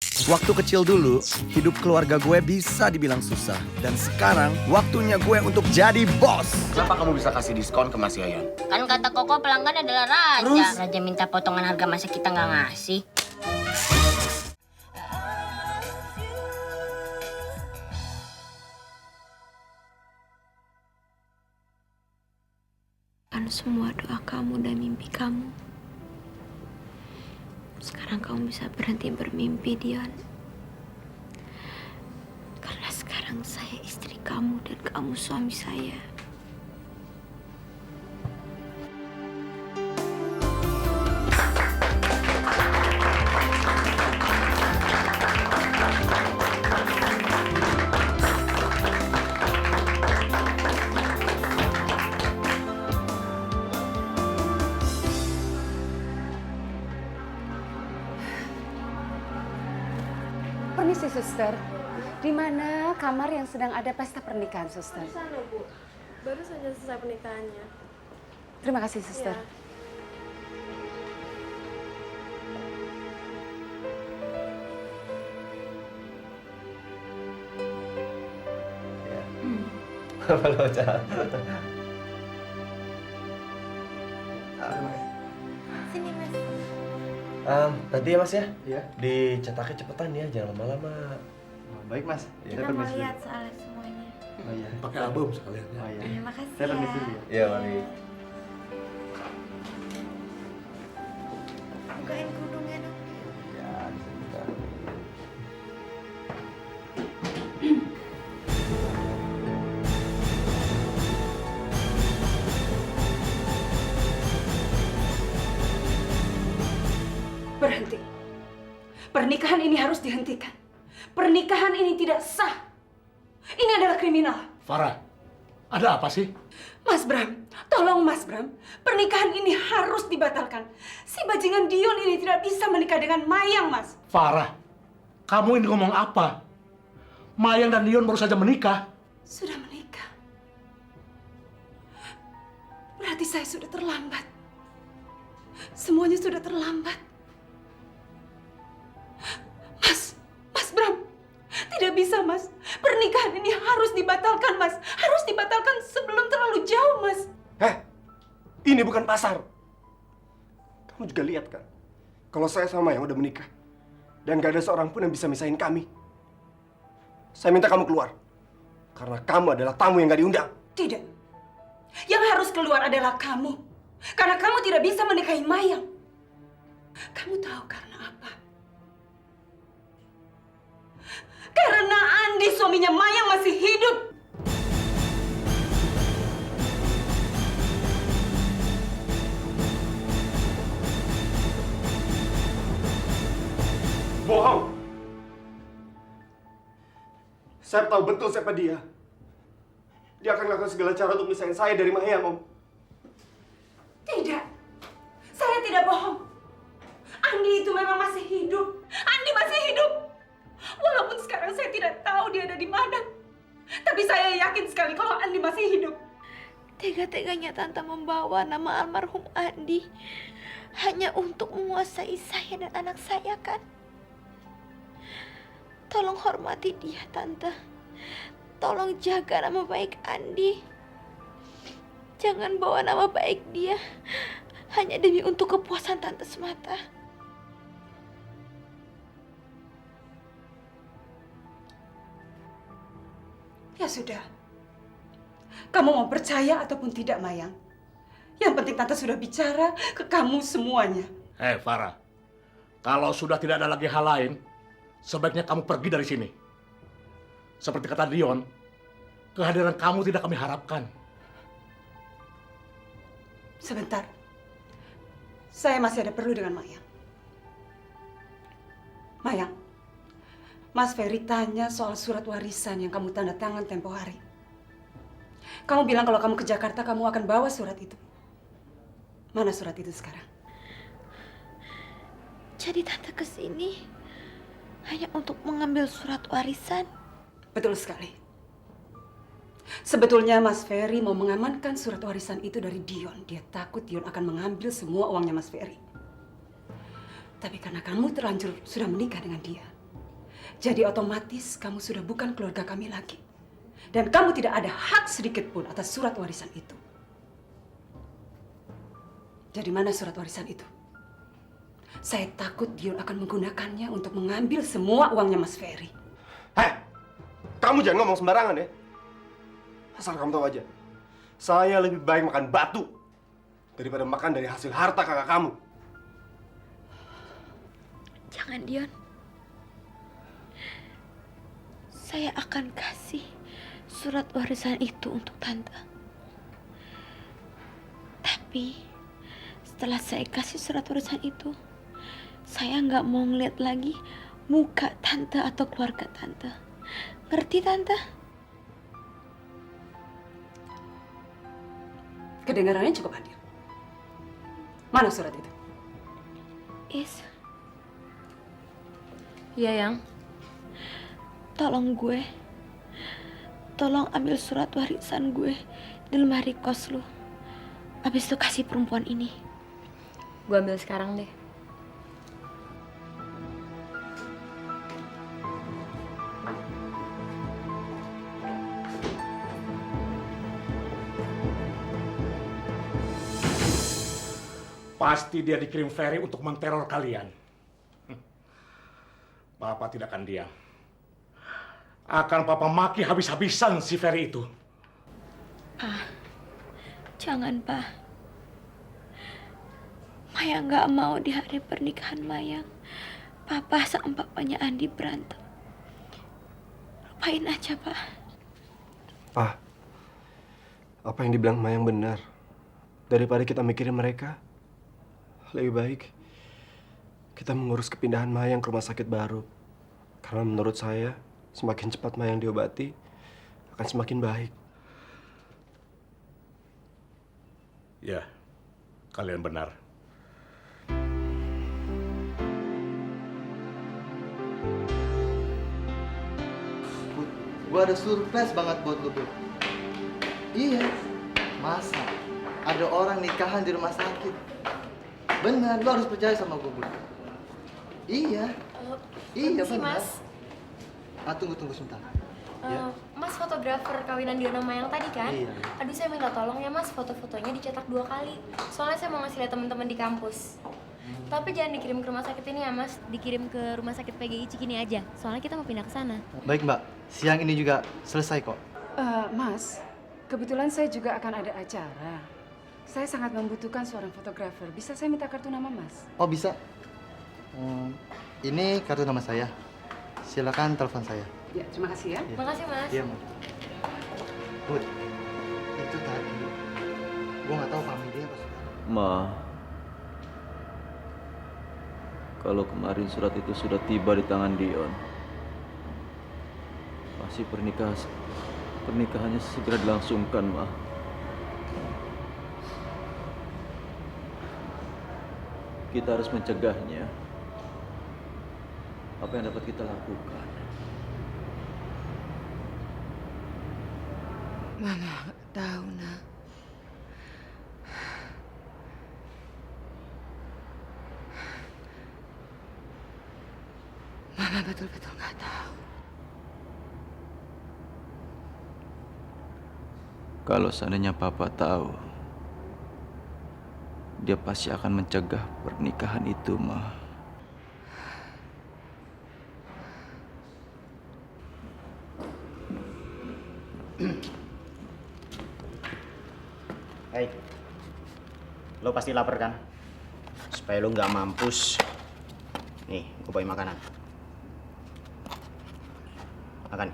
Waktu kecil dulu, hidup keluarga gue bisa dibilang susah. Dan sekarang, waktunya gue untuk jadi bos. Kenapa kamu bisa kasih diskon ke Mas Yayan? Kan kata Koko pelanggan adalah raja. Terus? Raja minta potongan harga masa kita nggak ngasih. Kan semua doa kamu dan mimpi kamu. Sekarang kamu bisa berhenti bermimpi, Dion. Karena sekarang saya istri kamu dan kamu suami saya. Permisi, suster. Di mana kamar yang sedang ada pesta pernikahan, suster? Di sana, Bu. Baru saja selesai pernikahannya. Terima kasih, suster. Ya. Apa lo, Cak? Sini, Mas. Nanti ya Mas ya? Iya. Dicetaknya cepetan ya, jangan lama-lama. Oh, baik Mas. Kita mau lihat soalnya semuanya. Oh iya. Pakai album sekalian ya. Oh iya. Terima kasih Saya ya. permisi dulu ya. Iya, mari. Bukain kerudungnya dong. Ya, sebentar. Berhenti. Pernikahan ini harus dihentikan. Pernikahan ini tidak sah. Ini adalah kriminal. Farah, ada apa sih? Mas Bram, tolong Mas Bram. Pernikahan ini harus dibatalkan. Si bajingan Dion ini tidak bisa menikah dengan Mayang, Mas. Farah, kamu ini ngomong apa? Mayang dan Dion baru saja menikah. Sudah menikah. Berarti saya sudah terlambat. Semuanya sudah terlambat. Mas Bram, tidak bisa, Mas. Pernikahan ini harus dibatalkan, Mas. Harus dibatalkan sebelum terlalu jauh, Mas. Ini bukan pasar. Kamu juga lihat kan? Kalau saya sama Mayang udah menikah. Dan gak ada seorang pun yang bisa misahin kami. Saya minta kamu keluar. Karena kamu adalah tamu yang gak diundang. Tidak. Yang harus keluar adalah kamu. Karena kamu tidak bisa menikahi Mayang. Kamu tahu karena apa? Karena Andi, suaminya Mayang, masih hidup. Bohong! Saya tahu betul siapa dia. Dia akan melakukan segala cara untuk misahin saya dari Mayang, Om. Tidak. Saya tidak bohong. Andi itu memang masih hidup. Andi masih hidup. Walaupun sekarang saya tidak tahu dia ada di mana. Tapi saya yakin sekali kalau Andi masih hidup. Tega-teganya Tante membawa nama almarhum Andi hanya untuk menguasai saya dan anak saya, kan? Tolong hormati dia, Tante. Tolong jaga nama baik Andi. Jangan bawa nama baik dia hanya demi untuk kepuasan Tante semata. Ya sudah. Kamu mau percaya ataupun tidak, Mayang? Yang penting Tante sudah bicara ke kamu semuanya. Farah, kalau sudah tidak ada lagi hal lain, sebaiknya kamu pergi dari sini. Seperti kata Dion, kehadiran kamu tidak kami harapkan. Sebentar. Saya masih ada perlu dengan Mayang. Mayang, Mas Ferry tanya soal surat warisan yang kamu tanda tangan tempo hari. Kamu bilang kalau kamu ke Jakarta, kamu akan bawa surat itu. Mana surat itu sekarang? Jadi Tante kesini hanya untuk mengambil surat warisan. Betul sekali. Sebetulnya Mas Ferry mau mengamankan surat warisan itu dari Dion. Dia takut Dion akan mengambil semua uangnya Mas Ferry. Tapi karena kamu terlanjur sudah menikah dengan dia, Jadi otomatis kamu sudah bukan keluarga kami lagi. Dan kamu tidak ada hak sedikit pun atas surat warisan itu. Jadi mana surat warisan itu? Saya takut Dion akan menggunakannya untuk mengambil semua uangnya Mas Ferry. Heh, kamu jangan ngomong sembarangan ya. Asal kamu tahu aja, saya lebih baik makan batu daripada makan dari hasil harta kakak kamu. Jangan, Dion. Saya akan kasih surat warisan itu untuk tante. Tapi setelah saya kasih surat warisan itu, saya nggak mau ngeliat lagi muka tante atau keluarga tante. Ngerti, tante? Kedengarannya cukup adil. Mana surat itu? Is, Iya, Yang. tolong gue. Tolong ambil surat warisan gue di lemari kos lu. Habis itu kasih perempuan ini. Gue ambil sekarang deh. Pasti dia dikirim Ferry untuk menteror kalian. Papa tidak akan diam. Akan Papa maki habis-habisan si Ferry itu. Jangan, Pak. Maya nggak mau di hari pernikahan Mayang, Papa sama papanya Andi berantem. Lupain aja, Pak. Pak, apa yang dibilang Mayang benar. Daripada kita mikirin mereka, lebih baik kita mengurus kepindahan Mayang ke rumah sakit baru. Karena menurut saya, semakin cepat Mayang diobati, akan semakin baik. Ya, kalian benar. Bud, gua ada surprise banget buat lu, Bud. Iya, masa ada orang nikahan di rumah sakit? Benar, lu harus percaya sama gua, Bud. Iya, iya Permisi, benar. Mas. Tunggu sebentar. Mas fotografer kawinan Dion sama yang tadi kan? Iya. Aduh, saya minta tolong ya Mas, foto-fotonya dicetak 2 kali. Soalnya saya mau ngasih lihat teman-teman di kampus. Tapi jangan dikirim ke rumah sakit ini ya Mas, dikirim ke rumah sakit PGI Cikini aja. Soalnya kita mau pindah ke sana. Baik, Mbak. Siang ini juga selesai kok. Mas, kebetulan saya juga akan ada acara. Saya sangat membutuhkan seorang fotografer. Bisa saya minta kartu nama Mas? Oh, bisa. Ini kartu nama saya. Silakan telepon saya. Ya, terima kasih ya. Makasih Mas. Iya, Mbak. Bud, itu tadi. Gua nggak tahu family dia apa sih. Ma, kalau kemarin surat itu sudah tiba di tangan Dion, pasti pernikahannya segera dilangsungkan, Ma. Kita harus mencegahnya. Apa yang dapat kita lakukan? Mama nggak tahu, Nak. Mama betul-betul nggak tahu. Kalau seandainya Papa tahu, dia pasti akan mencegah pernikahan itu, Ma. Hei, lo pasti lapar kan? Supaya lo nggak mampus. Nih, gue bawain makanan. Makan.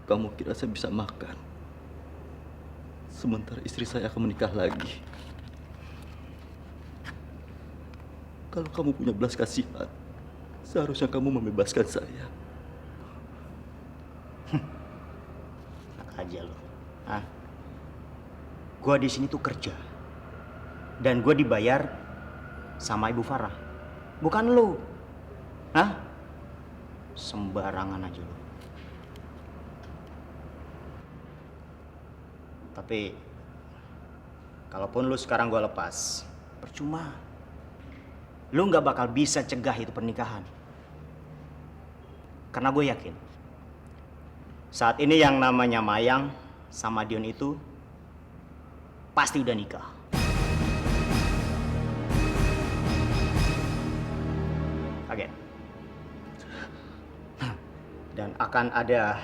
Kamu kira saya bisa makan? Sementara istri saya akan menikah lagi. Kalau kamu punya belas kasihan, seharusnya kamu membebaskan saya. Enak aja lo. Hah? Gua di sini tuh kerja. Dan gua dibayar sama Ibu Farah. Bukan lo. Hah? Sembarangan aja lo. Tapi kalaupun lu sekarang gua lepas, percuma. Lu nggak bakal bisa cegah itu pernikahan. Karena gue yakin, saat ini yang namanya Mayang sama Dion itu pasti udah nikah. Kaget. Dan akan ada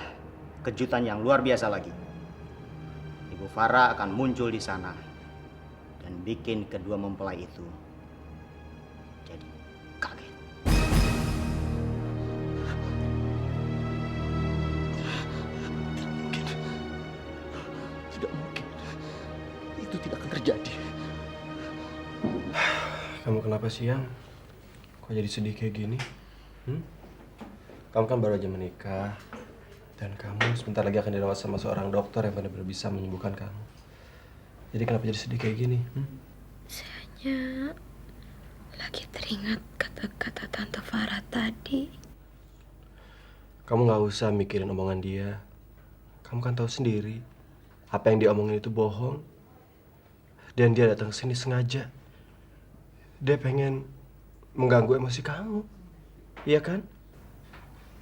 kejutan yang luar biasa lagi. Ibu Farah akan muncul di sana dan bikin kedua mempelai itu jadi kaget. Tidak mungkin. Itu tidak akan terjadi. Kamu kenapa sih, Yang? Kok jadi sedih kayak gini? Kamu kan baru aja menikah. Dan kamu sebentar lagi akan dirawat sama seorang dokter yang benar-benar bisa menyembuhkan kamu. Jadi kenapa jadi sedih kayak gini? Saya hanya lagi teringat kata-kata Tante Farah tadi. Kamu nggak usah mikirin omongan dia. Kamu kan tahu sendiri, apa yang dia omongin itu bohong. Dan dia datang ke sini sengaja. Dia pengen mengganggu emosi kamu. Iya kan?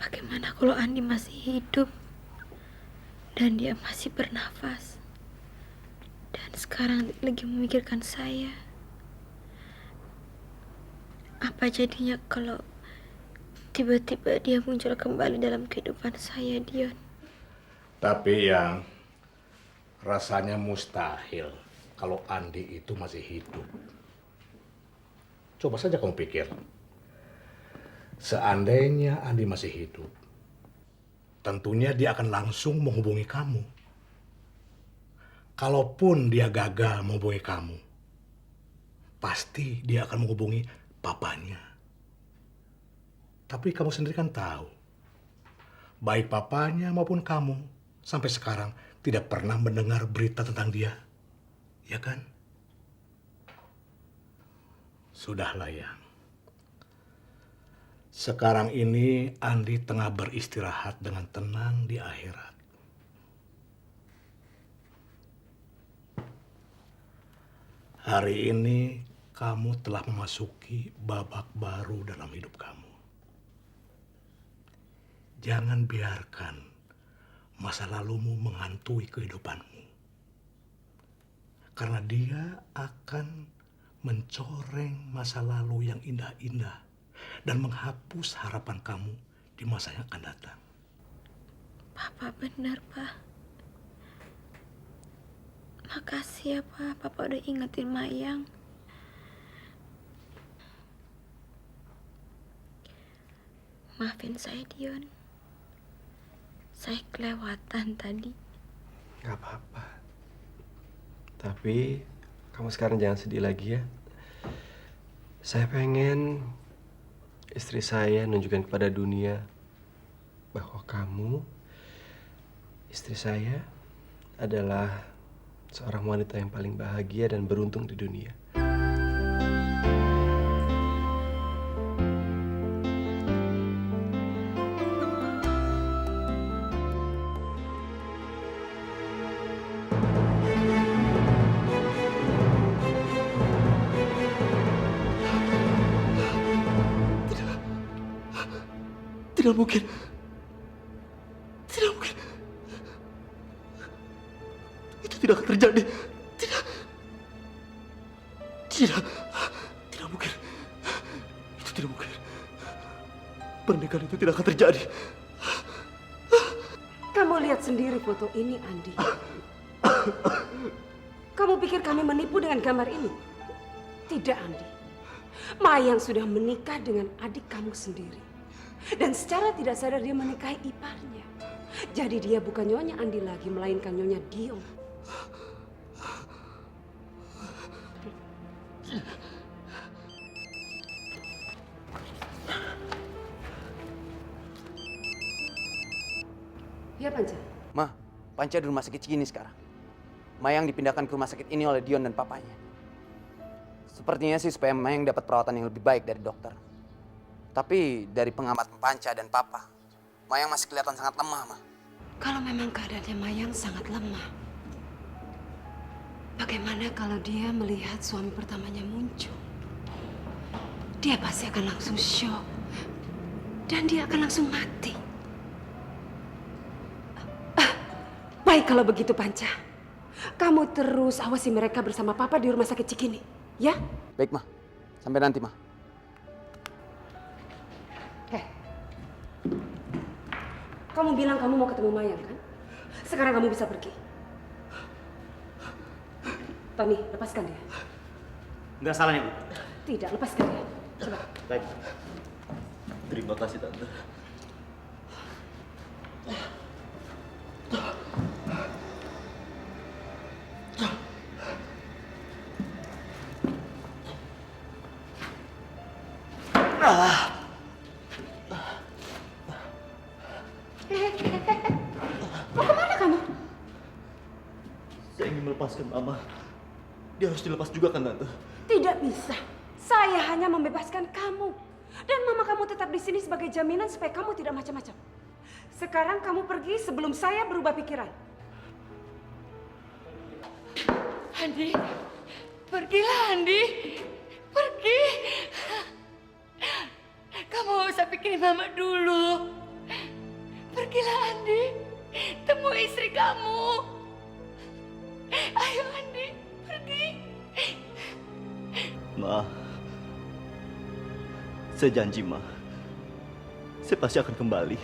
Bagaimana kalau Andi masih hidup dan dia masih bernafas dan sekarang lagi memikirkan saya? Apa jadinya kalau tiba-tiba dia muncul kembali dalam kehidupan saya, Dion? Tapi yang rasanya mustahil kalau Andi itu masih hidup. Coba saja kamu pikir. Seandainya Andi masih hidup, tentunya dia akan langsung menghubungi kamu. Kalaupun dia gagal menghubungi kamu, pasti dia akan menghubungi papanya. Tapi kamu sendiri kan tahu, baik papanya maupun kamu sampai sekarang tidak pernah mendengar berita tentang dia, ya kan? Sudahlah ya. Sekarang ini Andi tengah beristirahat dengan tenang di akhirat. Hari ini kamu telah memasuki babak baru dalam hidup kamu. Jangan biarkan masa lalumu menghantui kehidupanmu. Karena dia akan mencoreng masa lalu yang indah-indah dan menghapus harapan kamu di masa yang akan datang. Papa benar, Pak. Makasih ya, Pak. Papa udah ingetin Mayang. Maafin saya, Dion. Saya kelewatan tadi. Gak apa-apa. Tapi kamu sekarang jangan sedih lagi ya. Saya pengen istri saya nunjukkan kepada dunia bahwa kamu, istri saya, adalah seorang wanita yang paling bahagia dan beruntung di dunia. Tidak mungkin. Tidak mungkin. Itu tidak akan terjadi. Tidak. Tidak. Tidak mungkin. Itu tidak mungkin. Pernikahan itu tidak akan terjadi. Kamu lihat sendiri foto ini, Andi. Kamu pikir kami menipu dengan gambar ini? Tidak, Andi. Mayang sudah menikah dengan adik kamu sendiri. Dan secara tidak sadar dia menikahi iparnya. Jadi dia bukan Nyonya Andi lagi, melainkan Nyonya Dion. Ya, Panca. Ma, Panca di rumah sakit Cikini sekarang. Mayang dipindahkan ke rumah sakit ini oleh Dion dan papanya. Sepertinya sih supaya Mayang dapat perawatan yang lebih baik dari dokter. Tapi dari pengamat Panca dan Papa, Mayang masih kelihatan sangat lemah, Ma. Kalau memang keadaannya Mayang sangat lemah, Bagaimana kalau dia melihat suami pertamanya muncul? Dia pasti akan langsung shock. Dan dia akan langsung mati. Baik kalau begitu, Panca. Kamu terus awasi mereka bersama Papa di rumah sakit Cikini, ya? Baik, Ma. Sampai nanti, Ma. Kamu bilang kamu mau ketemu Mayang, kan? Sekarang kamu bisa pergi. Tony, lepaskan dia. Nggak salahnya, Bu. Tidak, lepaskan dia. Coba. Baik. Terima kasih, Tante. Mau kemana kamu? Saya ingin melepaskan Mama. Dia harus dilepas juga kan, Tante? Tidak bisa. Saya hanya membebaskan kamu. Dan mama kamu tetap di sini sebagai jaminan supaya kamu tidak macam-macam. Sekarang kamu pergi sebelum saya berubah pikiran. Andi, pergilah Andi. Pergi. Kamu gak usah pikirin Mama dulu. Pergilah Andi. Temui istri kamu. Ayo Andi, pergi. Ma, saya janji, Ma. Saya pasti akan kembali.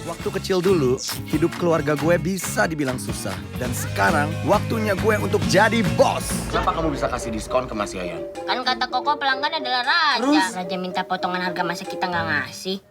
Waktu kecil dulu, hidup keluarga gue bisa dibilang susah. Dan sekarang, waktunya gue untuk jadi bos. Kenapa kamu bisa kasih diskon ke Mas Yayan? Kan kata Koko pelanggan adalah raja. Terus? Raja minta potongan harga masa kita nggak ngasih.